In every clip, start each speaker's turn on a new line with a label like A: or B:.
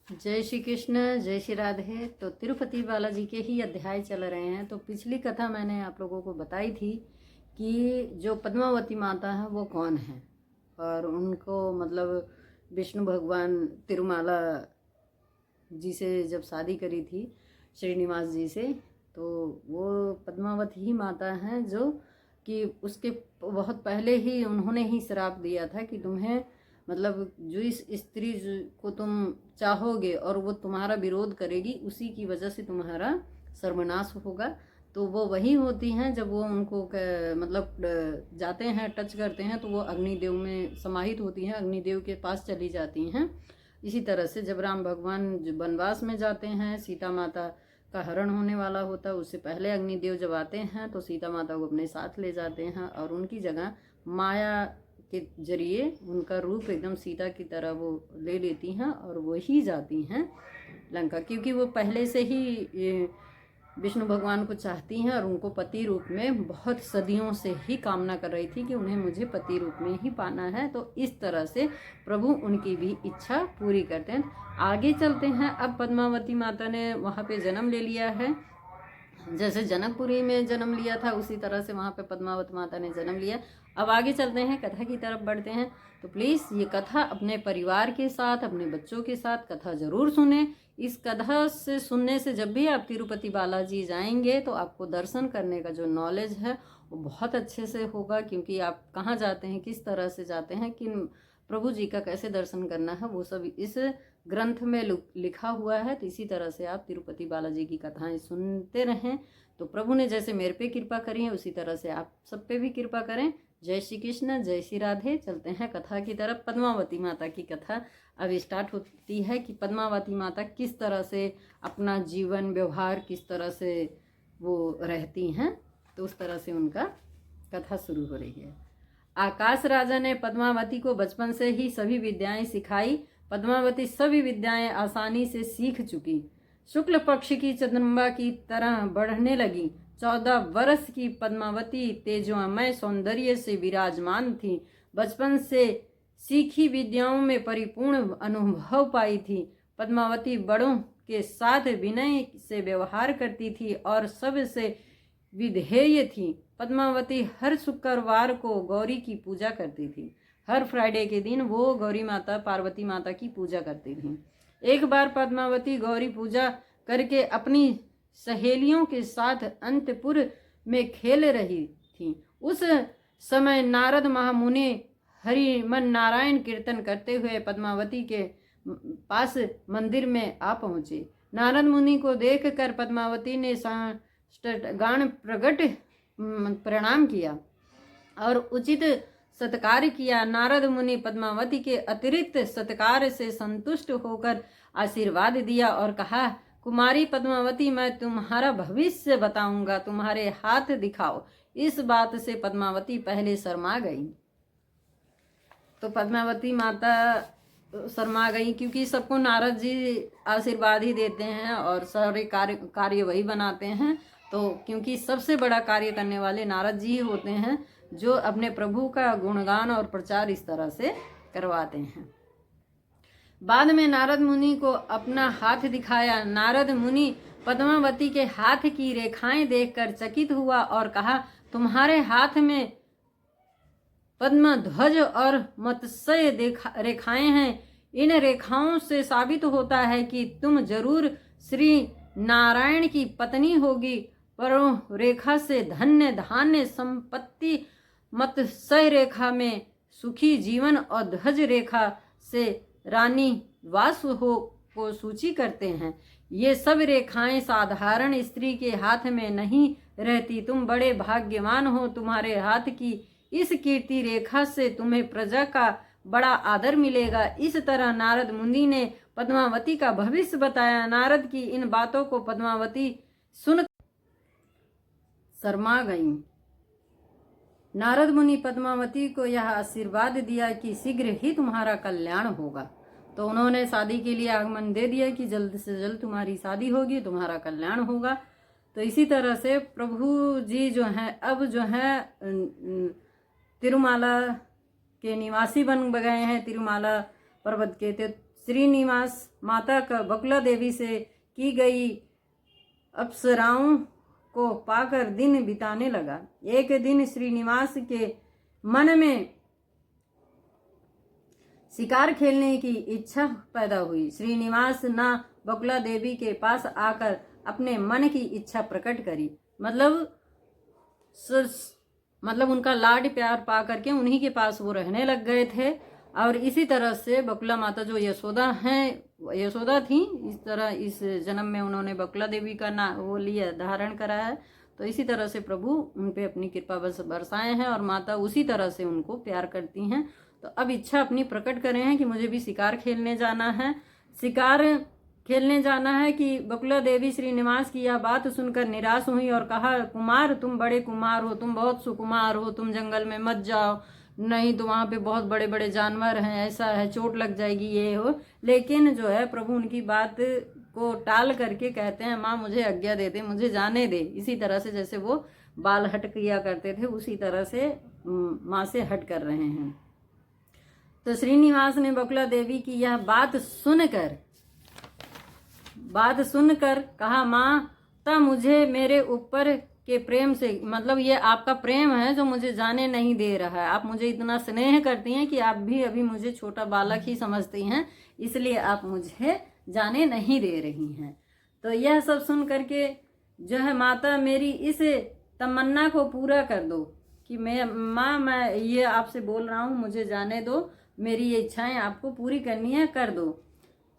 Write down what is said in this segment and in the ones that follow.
A: जय श्री कृष्ण, जय श्री राधे। तो तिरुपति बालाजी के ही अध्याय चल रहे हैं। तो पिछली कथा मैंने आप लोगों को बताई थी कि जो पद्मावती माता है वो कौन है, और उनको मतलब विष्णु भगवान तिरुमाला जी से जब शादी करी थी श्रीनिवास जी से, तो वो पद्मावती ही माता हैं जो कि उसके बहुत पहले ही उन्होंने ही श्राप दिया था कि तुम्हें मतलब जो इस स्त्री को तुम चाहोगे और वो तुम्हारा विरोध करेगी, उसी की वजह से तुम्हारा सर्वनाश होगा। तो वो वही होती हैं, जब वो उनको मतलब जाते हैं, टच करते हैं, तो वो अग्निदेव में समाहित होती हैं, अग्निदेव के पास चली जाती हैं। इसी तरह से जब राम भगवान वनवास में जाते हैं, सीता माता का हरण होने वाला होता है, उससे पहले अग्निदेव जब आते हैं तो सीता माता को अपने साथ ले जाते हैं और उनकी जगह माया के जरिए उनका रूप एकदम सीता की तरह वो ले लेती हैं और वो ही जाती हैं लंका, क्योंकि वो पहले से ही विष्णु भगवान को चाहती हैं और उनको पति रूप में बहुत सदियों से ही कामना कर रही थी कि उन्हें मुझे पति रूप में ही पाना है। तो इस तरह से प्रभु उनकी भी इच्छा पूरी करते हैं। आगे चलते हैं। अब पद्मावती माता ने वहाँ पे जन्म ले लिया है, जैसे जनकपुरी में जन्म लिया था उसी तरह से वहाँ पे पद्मावती माता ने जन्म लिया। अब आगे चलते हैं, कथा की तरफ बढ़ते हैं। तो प्लीज़ ये कथा अपने परिवार के साथ, अपने बच्चों के साथ कथा ज़रूर सुने। इस कथा से सुनने से जब भी आप तिरुपति बालाजी जाएंगे तो आपको दर्शन करने का जो नॉलेज है वो बहुत अच्छे से होगा, क्योंकि आप कहाँ जाते हैं, किस तरह से जाते हैं, किन प्रभु जी का कैसे दर्शन करना है, वो सब इस ग्रंथ में लिखा हुआ है। तो इसी तरह से आप तिरुपति बालाजी की कथाएं सुनते रहें। तो प्रभु ने जैसे मेरे पे कृपा करी है उसी तरह से आप सब पे भी कृपा करें। जय श्री कृष्ण, जय श्री राधे। चलते हैं कथा की तरफ। पद्मावती माता की कथा अब स्टार्ट होती है कि पद्मावती माता किस तरह से अपना जीवन व्यवहार किस तरह से वो रहती हैं। तो उस तरह से उनका कथा शुरू हो रही है। आकाश राजा ने पद्मावती को बचपन से ही सभी विद्याएं सिखाई। पद्मावती सभी विद्याएं आसानी से सीख चुकी। शुक्ल पक्ष की चंद्रमा की तरह बढ़ने लगी। 14 वर्ष की पद्मावती तेजोमय सौंदर्य से विराजमान थी। बचपन से सीखी विद्याओं में परिपूर्ण अनुभव पाई थी। पद्मावती बड़ों के साथ विनय से व्यवहार करती थी और सबसे विधेय थी। पद्मावती हर शुक्रवार को गौरी की पूजा करती थी। हर फ्राइडे के दिन वो गौरी माता पार्वती माता की पूजा करती थी। एक बार पद्मावती गौरी पूजा करके अपनी सहेलियों के साथ अंतपुर में खेल रही थी। उस समय नारद महामुनि हरिमन नारायण कीर्तन करते हुए पद्मावती के पास मंदिर में आ पहुंचे। नारद मुनि को देखकर पद्मावती ने गान प्रकट प्रणाम किया और उचित सत्कार किया। नारद मुनि पद्मावती के अतिरिक्त सत्कार से संतुष्ट होकर आशीर्वाद दिया और कहा, कुमारी पद्मावती, मैं तुम्हारा भविष्य बताऊंगा, तुम्हारे हाथ दिखाओ। इस बात से पद्मावती पहले शर्मा गई। तो पद्मावती माता शर्मा गई क्योंकि सबको नारद जी आशीर्वाद ही देते हैं और सारे कार्य वही बनाते हैं। तो क्योंकि सबसे बड़ा कार्य करने वाले नारद जी ही होते हैं, जो अपने प्रभु का गुणगान और प्रचार इस तरह से करवाते हैं। बाद में नारद मुनि को अपना हाथ दिखाया। नारद मुनि पद्मावती के हाथ की रेखाएं देखकर चकित हुआ और कहा, तुम्हारे हाथ में पद्म ध्वज और मत्स्य रेखाएं हैं। इन रेखाओं से साबित होता है कि तुम जरूर श्री नारायण की पत्नी होगी। पर रेखा से धन्य धान्य संपत्ति, मत्स्य रेखा में सुखी जीवन और ध्वज रेखा से रानी वास हो को सूची करते हैं। ये सब रेखाएं साधारण स्त्री के हाथ में नहीं रहती। तुम बड़े भाग्यवान हो। तुम्हारे हाथ की इस कीर्ति रेखा से तुम्हें प्रजा का बड़ा आदर मिलेगा। इस तरह नारद मुनि ने पद्मावती का भविष्य बताया। नारद की इन बातों को पद्मावती सुन शर्मा गई। नारद मुनि पद्मावती को यह आशीर्वाद दिया कि शीघ्र ही तुम्हारा कल्याण होगा। तो उन्होंने शादी के लिए आगमन दे दिया कि जल्द से जल्द तुम्हारी शादी होगी, तुम्हारा कल्याण होगा। तो इसी तरह से प्रभु जी जो हैं अब जो हैं तिरुमाला के निवासी बन गए हैं, तिरुमाला पर्वत के। श्रीनिवास माता का बकुला देवी से की गई अप्सराओं को पाकर दिन बिताने लगा। एक दिन श्रीनिवास के मन में शिकार खेलने की इच्छा पैदा हुई। श्रीनिवास ना बकुला देवी के पास आकर अपने मन की इच्छा प्रकट करी। मतलब उनका लाड प्यार पा करके उन्हीं के पास वो रहने लग गए थे। और इसी तरह से बकुला माता जो यशोदा थी, इस तरह इस जन्म में उन्होंने बकुला देवी का वो लिया, धारण करा है। तो इसी तरह से प्रभु उन पे अपनी कृपा बरसाए हैं और माता उसी तरह से उनको प्यार करती हैं। तो अब इच्छा अपनी प्रकट करे हैं कि मुझे भी शिकार खेलने जाना है। शिकार खेलने जाना है कि बकुला देवी श्रीनिवास की यह बात सुनकर निराश हुई और कहा, कुमार तुम बड़े कुमार हो, तुम बहुत सुकुमार हो, तुम जंगल में मत जाओ, नहीं तो वहाँ पे बहुत बड़े बड़े जानवर हैं, ऐसा है, चोट लग जाएगी, ये हो। लेकिन जो है प्रभु उनकी बात को टाल करके कहते हैं, माँ मुझे आज्ञा दे दे, मुझे जाने दे। इसी तरह से जैसे वो बाल हट किया करते थे उसी तरह से माँ से हट कर रहे हैं। तो श्रीनिवास ने बकुला देवी की यह बात सुनकर कहा, माँ ता मुझे मेरे ऊपर के प्रेम से, मतलब ये आपका प्रेम है जो मुझे जाने नहीं दे रहा है। आप मुझे इतना स्नेह करती हैं कि आप भी अभी मुझे छोटा बालक ही समझती हैं, इसलिए आप मुझे जाने नहीं दे रही हैं। तो यह सब सुन करके जो है, माता मेरी इस तमन्ना को पूरा कर दो कि मैं ये आपसे बोल रहा हूँ, मुझे जाने दो, मेरी ये इच्छाएं आपको पूरी करनी है, कर दो।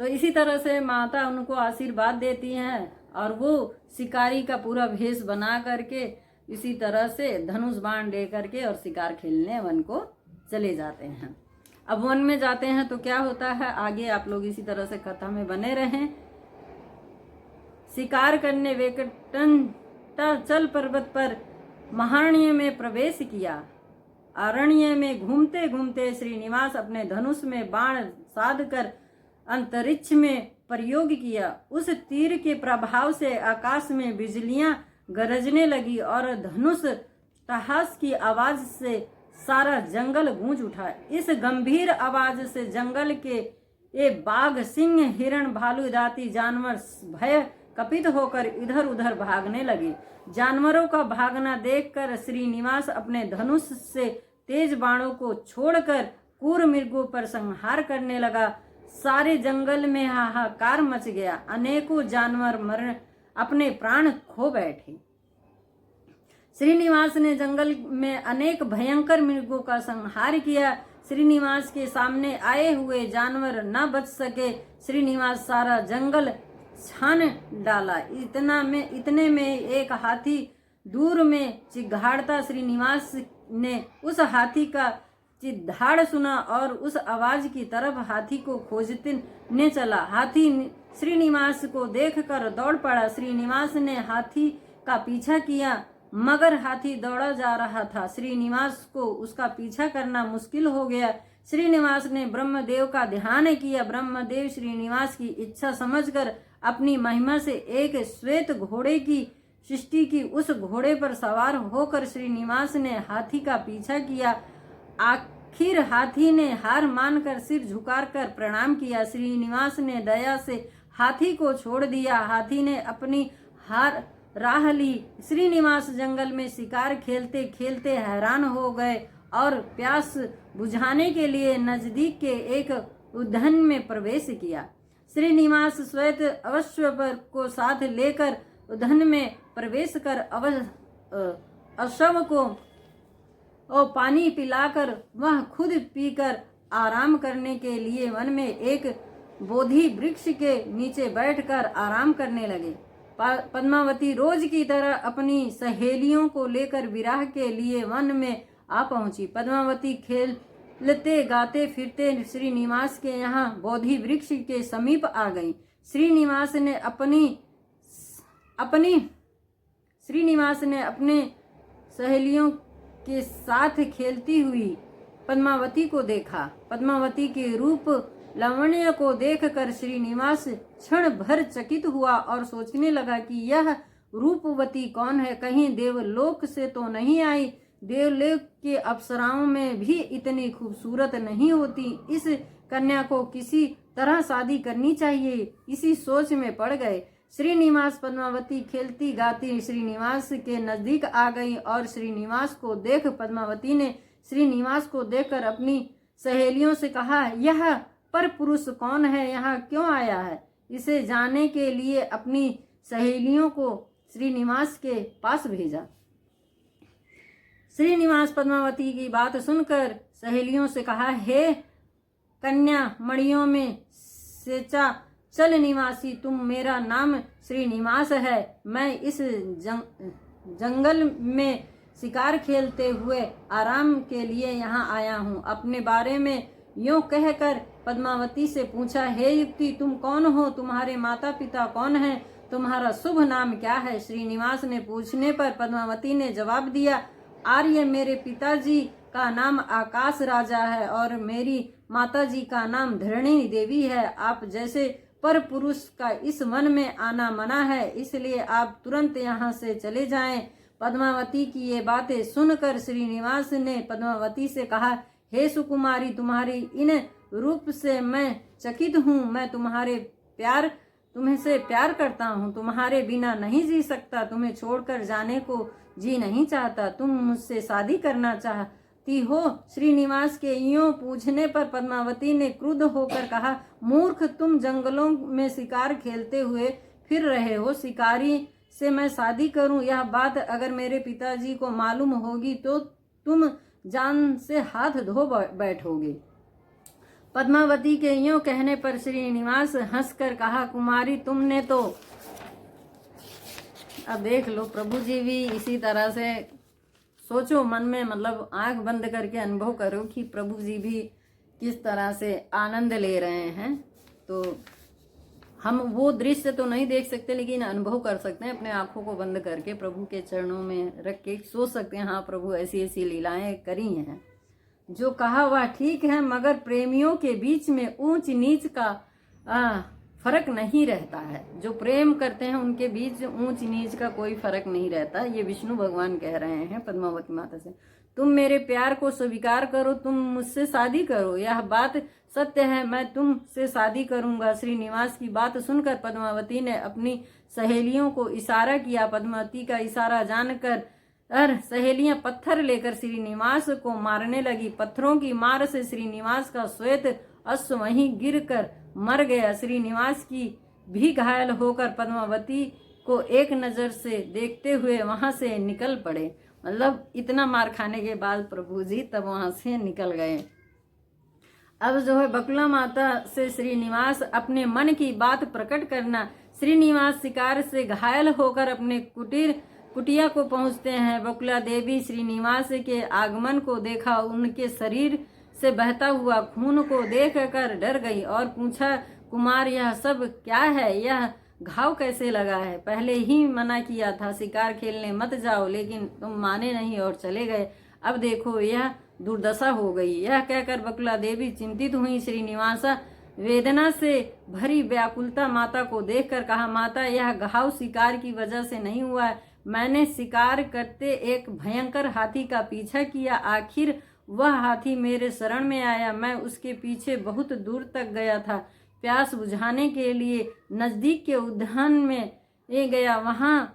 A: तो इसी तरह से माता उनको आशीर्वाद देती हैं और वो शिकारी का पूरा भेष बना करके इसी तरह से धनुष बाण दे करके और शिकार खेलने वन को चले जाते हैं। अब वन में जाते हैं तो क्या होता है, आगे आप लोग इसी तरह से कथा में बने रहें। शिकार करने वेकटन चल पर्वत पर महारण्य में प्रवेश किया। अरण्य में घूमते घूमते श्रीनिवास अपने धनुष में बाण साध कर अंतरिक्ष में प्रयोग किया। उस तीर के प्रभाव से आकाश में बिजलियां गरजने लगी और धनुष टहास की आवाज से सारा जंगल गूंज उठा। इस गंभीर आवाज से जंगल के ये बाघ, सिंह, हिरण, भालू दाती जानवर भय कपित होकर इधर उधर भागने लगे। जानवरों का भागना देखकर श्रीनिवास अपने धनुष से तेज बाणों को छोड़कर क्रूर मृगों पर संहार करने लगा। सारे जंगल में हाहाकार मच गया। अनेकों जानवर अपने प्राण खो बैठे। श्रीनिवास ने जंगल में अनेक भयंकर मृगों का संहार किया। श्रीनिवास के सामने आए हुए जानवर न बच सके। श्रीनिवास सारा जंगल छान डाला। इतने में एक हाथी दूर में चिघाड़ता। श्रीनिवास ने उस हाथी का चिद्धाड़ सुना और उस आवाज की तरफ हाथी को खोजने चला। हाथी श्रीनिवास को देखकर दौड़ पड़ा। श्रीनिवास ने हाथी का पीछा किया मगर हाथी दौड़ा जा रहा था। श्रीनिवास को उसका पीछा करना मुश्किल हो गया। श्रीनिवास ने ब्रह्मदेव का ध्यान किया। ब्रह्मदेव श्रीनिवास की इच्छा समझकर अपनी महिमा से एक श्वेत घोड़े की सृष्टि की। उस घोड़े पर सवार होकर श्रीनिवास ने हाथी का पीछा किया। आखिर हाथी ने हार मानकर सिर झुकाकर प्रणाम किया। श्रीनिवास ने दया से हाथी को छोड़ दिया। हाथी ने अपनी राह ली। श्रीनिवास जंगल में शिकार खेलते खेलते हैरान हो गए और प्यास बुझाने के लिए नजदीक के एक उद्यान में प्रवेश किया। श्रीनिवास श्वेत अश्व को साथ लेकर उद्यान में प्रवेश कर अश्व को पानी पिलाकर वह खुद पीकर आराम करने के लिए वन में एक बोधि वृक्ष के नीचे बैठकर आराम करने लगे। पद्मावती रोज की तरह अपनी सहेलियों को लेकर विवाह के लिए वन में आ पहुंची। पद्मावती खेलते गाते फिरते श्रीनिवास के यहाँ बोधि वृक्ष के समीप आ गई। श्रीनिवास ने अपने सहेलियों के साथ खेलती हुई पद्मावती को देखा। पद्मावती के रूप लावण्य को देखकर श्रीनिवास क्षण भर चकित हुआ और सोचने लगा कि यह रूपवती कौन है, कहीं देवलोक से तो नहीं आई। देवलोक के अप्सराओं में भी इतनी खूबसूरत नहीं होती। इस कन्या को किसी तरह शादी करनी चाहिए, इसी सोच में पड़ गए। श्रीनिवास पद्मावती खेलती गाती श्रीनिवास के नजदीक आ गई और श्रीनिवास को देख पद्मावती ने श्रीनिवास को देखकर अपनी सहेलियों से कहा, यह पर पुरुष कौन है, यहाँ क्यों आया है? इसे जानने के लिए अपनी सहेलियों को श्रीनिवास के पास भेजा। श्रीनिवास पद्मावती की बात सुनकर सहेलियों से कहा, हे कन्या मणियों में सेचा चल निवासी, तुम, मेरा नाम श्रीनिवास है। मैं इस जंगल में शिकार खेलते हुए आराम के लिए यहाँ आया हूँ। अपने बारे में यूं कहकर पद्मावती से पूछा, हे युक्ति, तुम कौन हो? तुम्हारे माता पिता कौन हैं? तुम्हारा शुभ नाम क्या है? श्रीनिवास ने पूछने पर पद्मावती ने जवाब दिया, आर्य, मेरे पिताजी का नाम आकाश राजा है और मेरी माताजी का नाम धरणी देवी है। आप जैसे पर पुरुष का इस वन में आना मना है, इसलिए आप तुरंत यहाँ से चले जाएं। पद्मावती की ये बातें सुनकर श्रीनिवास ने पद्मावती से कहा, हे सुकुमारी, तुम्हारी इन रूप से मैं चकित हूँ। मैं तुम्हें प्यार करता हूँ, तुम्हारे बिना नहीं जी सकता, तुम्हें छोड़कर जाने को जी नहीं चाहता। तुम मुझसे शादी करना चाहती हो? श्रीनिवास के यूं पूछने पर पद्मावती ने क्रुद्ध होकर कहा, मूर्ख, तुम जंगलों में शिकार खेलते हुए फिर रहे हो, शिकारी से मैं शादी करूं? यह बात अगर मेरे पिताजी को मालूम होगी तो तुम जान से हाथ धो बैठोगे। पद्मावती के यूं कहने पर श्रीनिवास हंसकर कहा, कुमारी, तुमने तो अब देख लो, प्रभु जी भी इसी तरह से सोचो मन में, मतलब आंख बंद करके अनुभव करो कि प्रभु जी भी किस तरह से आनंद ले रहे हैं। तो हम वो दृश्य तो नहीं देख सकते, लेकिन अनुभव कर सकते हैं अपने आंखों को बंद करके, प्रभु के चरणों में रख के सोच सकते हैं, हाँ प्रभु ऐसी ऐसी लीलाएं करी हैं। जो कहा वह ठीक है, मगर प्रेमियों के बीच में ऊंच नीच का फर्क नहीं रहता है। जो प्रेम करते हैं उनके बीच ऊंच नीच का कोई फर्क नहीं रहता। ये विष्णु भगवान कह रहे हैं पद्मावती माता से। तुम मेरे प्यार को स्वीकार करो, तुम मुझसे शादी करो, यह बात सत्य है, मैं तुमसे शादी करूंगा। श्रीनिवास की बात सुनकर पद्मावती ने अपनी सहेलियों को इशारा किया। पद्मावती का इशारा जानकर सहेलियां पत्थर लेकर श्रीनिवास को मारने लगी। पत्थरों की मार से श्रीनिवास का श्वेत अश्व वहीं गिरकर मर गया। श्रीनिवास की भी घायल होकर पद्मावती को एक नजर से देखते हुए वहां से निकल पड़े। मतलब इतना मार खाने के बाद प्रभु जी तब वहां से निकल गए। अब जो है बकुला माता से श्रीनिवास अपने मन की बात प्रकट करना। श्रीनिवास शिकार से घायल होकर अपने कुटिया को पहुंचते हैं। बकुला देवी श्रीनिवास के आगमन को देखा, उनके शरीर से बहता हुआ खून को देखकर डर गई और पूछा, कुमार, यह सब क्या है? यह घाव कैसे लगा है? पहले ही मना किया था शिकार खेलने मत जाओ, लेकिन तुम माने नहीं और चले गए। अब देखो यह दुर्दशा हो गई। यह कहकर बकुला देवी चिंतित हुई। श्रीनिवास वेदना से भरी व्याकुलता माता को देखकर कहा, माता, यह घाव शिकार की वजह से नहीं हुआ है। मैंने शिकार करते एक भयंकर हाथी का पीछा किया, आखिर वह हाथी मेरे शरण में आया। मैं उसके पीछे बहुत दूर तक गया था। प्यास बुझाने के लिए नजदीक के उद्यान में गया, वहां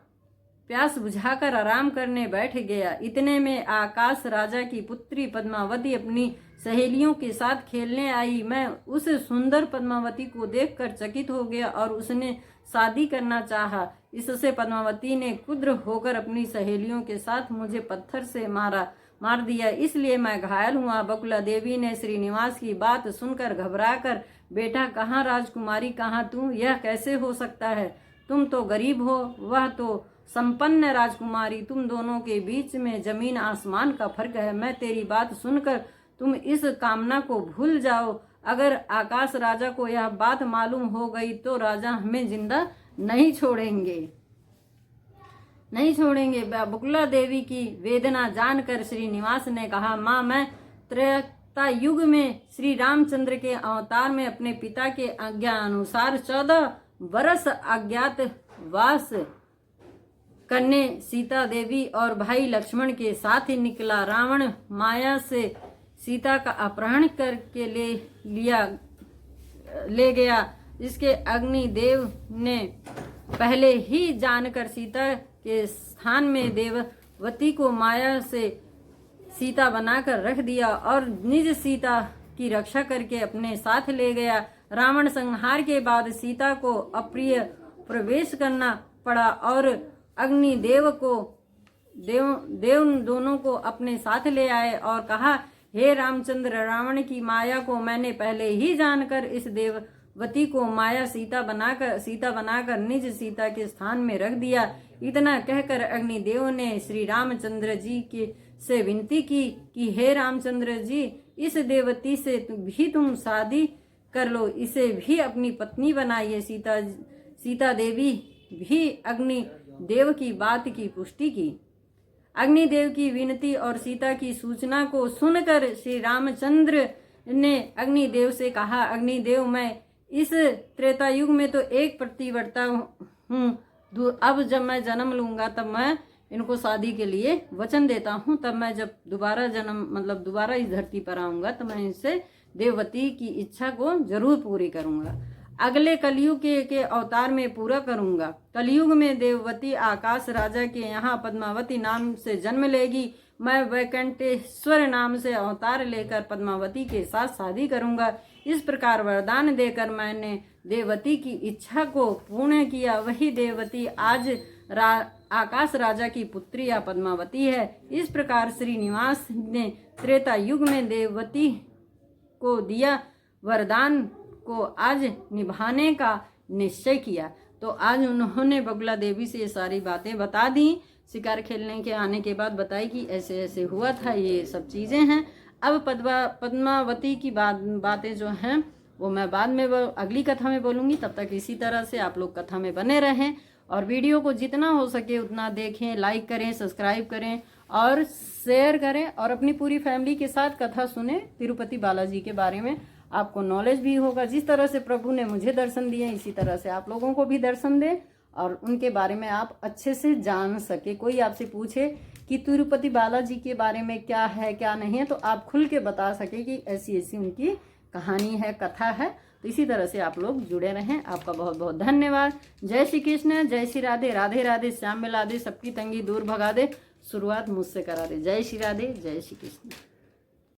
A: प्यास बुझाकर आराम करने बैठ गया। इतने में आकाश राजा की पुत्री पद्मावती अपनी सहेलियों के साथ खेलने आई। मैं उस सुंदर पद्मावती को देखकर चकित हो गया और उसने शादी करना चाहा। इससे पद्मावती ने क्रुद्ध होकर अपनी सहेलियों के साथ मुझे पत्थर से मार दिया, इसलिए मैं घायल हुआ। बकुला देवी ने श्रीनिवास की बात सुनकर घबराकर, बेटा कहाँ, राजकुमारी कहाँ तू? यह कैसे हो सकता है? तुम तो गरीब हो, वह तो संपन्न राजकुमारी। तुम दोनों के बीच में जमीन आसमान का फर्क है। मैं तेरी बात सुनकर तुम इस कामना को भूल जाओ। अगर आकाश राजा को यह बात मालूम हो गई तो राजा हमें जिंदा नहीं छोड़ेंगे। बकुला देवी की वेदना जानकर श्रीनिवास ने कहा, माँ, मैं त्रेता युग में श्री रामचंद्र के अवतार में अपने पिता के आज्ञा अनुसार 14 वर्ष अज्ञातवास करने सीता देवी और भाई लक्ष्मण के साथ ही निकला। रावण माया से सीता का अपहरण करके ले गया, इसके अग्निदेव ने पहले ही जानकर सीता के स्थान में देववती को माया से सीता बनाकर रख दिया और निज सीता की रक्षा करके अपने साथ ले गया। रावण संहार के बाद सीता को अप्रिय प्रवेश करना पड़ा और अग्निदेव को देव दोनों को अपने साथ ले आए और कहा, हे रामचंद्र, रावण की माया को मैंने पहले ही जानकर इस देववती को माया सीता बनाकर निज सीता के स्थान में रख दिया। इतना कहकर अग्निदेव ने श्री रामचंद्र जी से विनती की कि हे रामचंद्र जी, इस देववती से भी तुम शादी कर लो, इसे भी अपनी पत्नी बनाइए। सीता देवी भी अग्निदेव की बात की पुष्टि की। अग्निदेव की विनती और सीता की सूचना को सुनकर श्री रामचंद्र ने अग्निदेव से कहा, अग्निदेव, मैं इस त्रेता युग में तो एक प्रतिवर्ता हूँ, अब जब मैं जन्म लूंगा तब मैं इनको शादी के लिए वचन देता हूँ। तब मैं जब दोबारा इस धरती पर आऊंगा तो मैं इनसे देववती की इच्छा को जरूर पूरी करूंगा। अगले कलयुग के अवतार में पूरा करूंगा। कलयुग में देववती आकाश राजा के यहाँ पद्मावती नाम से जन्म लेगी। मैं वैकुंठेश्वर नाम से अवतार लेकर पद्मावती के साथ शादी करूंगा। इस प्रकार वरदान देकर मैंने देववती की इच्छा को पूर्ण किया। वही देववती आज आकाश राजा की पुत्री या पद्मावती है। इस प्रकार श्रीनिवास ने त्रेता युग में देववती को दिया वरदान को आज निभाने का निश्चय किया। तो आज उन्होंने बगुला देवी से ये सारी बातें बता दी। शिकार खेलने के आने के बाद बताई कि ऐसे ऐसे हुआ था, ये सब चीज़ें हैं। अब पद्मावती की बातें जो हैं वो मैं बाद में अगली कथा में बोलूँगी। तब तक इसी तरह से आप लोग कथा में बने रहें और वीडियो को जितना हो सके उतना देखें, लाइक करें, सब्सक्राइब करें और शेयर करें और अपनी पूरी फैमिली के साथ कथा सुने। तिरुपति बालाजी के बारे में आपको नॉलेज भी होगा। जिस तरह से प्रभु ने मुझे दर्शन दिए इसी तरह से आप लोगों को भी दर्शन दें और उनके बारे में आप अच्छे से जान सके। कोई आपसे पूछे कि तिरुपति बालाजी के बारे में क्या है क्या नहीं है तो आप खुल के बता सके कि ऐसी ऐसी उनकी कहानी है, कथा है। तो इसी तरह से आप लोग जुड़े रहें। आपका बहुत बहुत धन्यवाद। जय श्री कृष्ण, जय श्री राधे, राधे राधे, श्याम मिला दे, सबकी तंगी दूर भगा दे, शुरुआत मुझसे करा दे। जय श्री राधे, जय श्री कृष्ण।